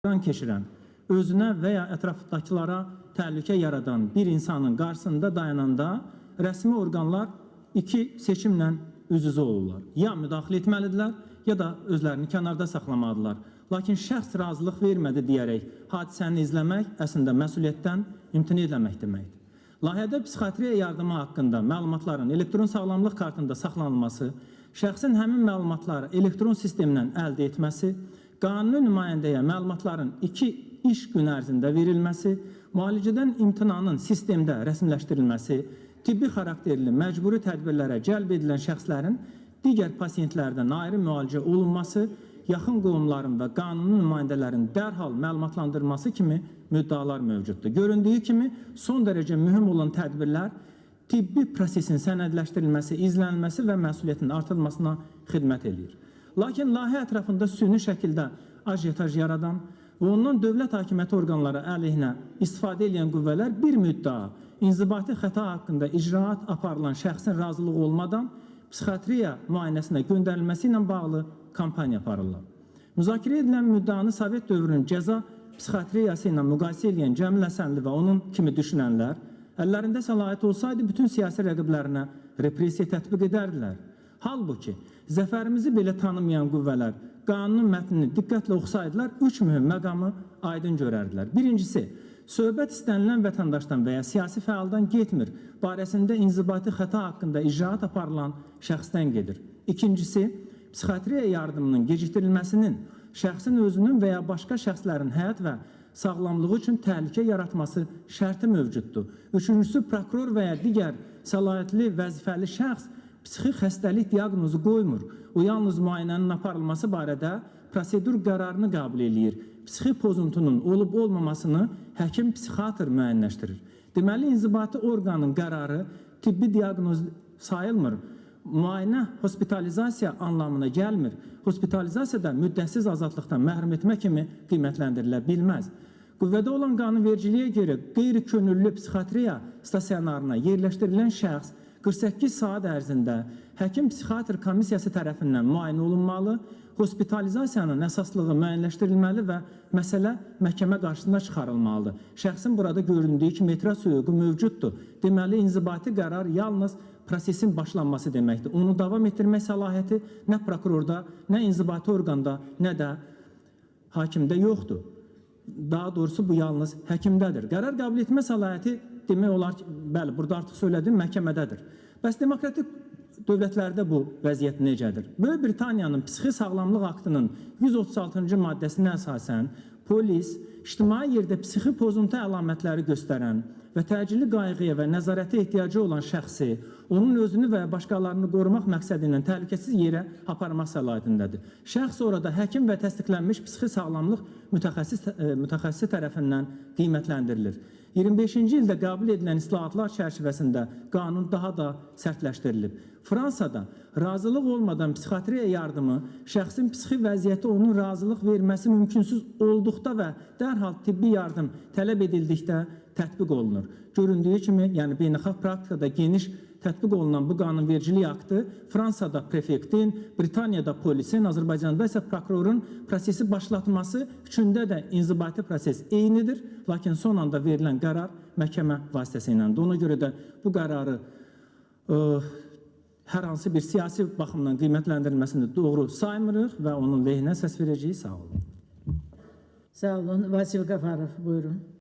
keçirən, özünə və ya ətrafdakılara təhlükə yaradan bir insanın qarşısında dayananda rəsmi orqanlar iki seçimlə üz-üzə olurlar. Ya müdaxilə etməlidirlər, ya da özlərini kənarda saxlamalıdırlar. Lakin şəxs razılıq vermədi deyərək hadisəni izləmək əslində məsuliyyətdən imtina etmək deməkdir. Layihədə psixiatriya yardımı haqqında məlumatların elektron sağlamlıq kartında saxlanılması, şəxsin həmin məlumatları elektron sistemdən əldə etməsi, qanuni nümayəndəyə məlumatların 2 iş gün ərzində verilməsi, müalicədən imtinanın sistemdə rəsmiləşdirilməsi, tibbi xarakterli məcburi tədbirlərə cəlb edilən şəxslərin digər pasiyentlərdən ayrı müalicə olunması, yaxın qohumların və qanuni nümayəndələrin dərhal məlumatlandırması kimi müddalar mövcuddur. Göründüyü kimi son dərəcə mühüm olan tədbirlər tibbi prosesin sənədləşdirilməsi, izlənilməsi və məsuliyyətin artırılmasına xidmət edir. Lakin layihə ətrafında süni şəkildə ajitaj yaradan və ondan dövlət hakimiyyəti orqanları əleyhinə istifadə edən qüvvələr bir müddəa inzibati xəta haqqında icraat aparılan şəxsin razılığı olmadan psixiatriya müayinəsinə göndərilməsi ilə bağlı kampaniya aparırlar. Müzakirə edilən müddaanı Sovet dövrünün cəza psixiatriyası ilə müqayisə edən Cəmil Həsənli və onun kimi düşünənlər əllərində səlahiyyət olsaydı bütün siyasi rəqiblərinə repressiya tətbiq edərdilər. Halbuki zəfərimizi belə tanımayan qüvvələr qanunun mətnini diqqətlə oxusaydılar, 3 mühüm məqamı aydın görərdilər. Birincisi, söhbət istənilən vətəndaşdan və ya siyasi fəaldan getmir, barəsində inzibati xəta haqqında icraat aparılan şəxsdən gedir. İkincisi, psixiatriya yardımının gecikdirilməsinin şəxsin özünün və ya başqa şəxslərin həyat və sağlamlığı üçün təhlükə yaratması şərti mövcuddur. Üçüncüsü, prokuror və ya digər səlahiyyətli vəzifəli şəxs psixi xəstəlik diaqnozu qoymur. O yalnız müayinənin aparılması barədə prosedur qərarını qəbul edir. Psixi pozuntunun olub-olmamasını həkim psixiatr müəyyənləşdirir. Deməli, inzibati orqanın qərarı tibbi diaqnoz sayılmır. Müayinə hospitalizasiya anlamına gəlmir. Hospitalizasiyada müddətsiz azadlıqdan məhrum etmə kimi qiymətləndirilə bilməz. Qüvvədə olan qanunvericiliyə görə qeyri-könüllü psixiatriya stasionarına yerləşdirilən şəxs 48 saat ərzində həkim psixiatr komissiyası tərəfindən müayinə olunmalı, hospitalizasiyanın əsaslığı müəyyənləşdirilməli və məsələ məhkəmə qarşısına çıxarılmalıdır. Şəxsin burada göründüyü kimi etiraz hüququ mövcuddur. Deməli, inzibati qərar yalnız prosesin başlanması deməkdir. Onu davam etdirmək səlahiyyəti nə prokurorda, nə inzibati orqanda, nə də hakimdə yoxdur. Daha doğrusu bu yalnız həkimdədir. Qərar qəbul etmə səlahiyyəti demək olar ki, bəli, burada artıq söylədim, məhkəmədədir. Bəs demokratik dövlətlərdə bu vəziyyət necədir? Böyük Britaniyanın psixi sağlamlıq aktının 136-cı maddəsinə əsasən polis ictimai yerdə psixi pozuntu əlamətləri göstərən və təcili qayğıya və nəzarətə ehtiyacı olan şəxsi onun özünü və başqalarını qorumaq məqsədi ilə təhlükəsiz yerə aparmaq səlahiyyətindədir. Şəxs orada həkim və təsdiqlənmiş psixi sağlamlıq mütəxəssisi tərəfindən qiymətləndirilir. 25-ci ildə qəbul edilən islahatlar çərçivəsində qanun daha da sərtləşdirilib. Fransada razılıq olmadan psixiatriya yardımı şəxsin psixi vəziyyəti onun razılıq verməsi mümkünsüz olduqda və dərhal tibbi yardım tələb edildikdə tətbiq olunur. Göründüyü kimi, yəni beynəlxalq praktikada geniş tətbiq olunan bu qanunvericilik aktı Fransada prefektin, Britaniyada polisin, Azərbaycanda isə prokurorun prosesi başlatması üçündə də inzibati proses eynidir. Lakin son anda verilən qərar məhkəmə vasitəsiylədir. Ona görə də bu qərarı hər hansı bir siyasi baxımdan qiymətləndirilməsini doğru saymırıq və onun lehinə səs verəcəyik. Sağ olun. Sağ olun. Vasil Qafarov, buyurun.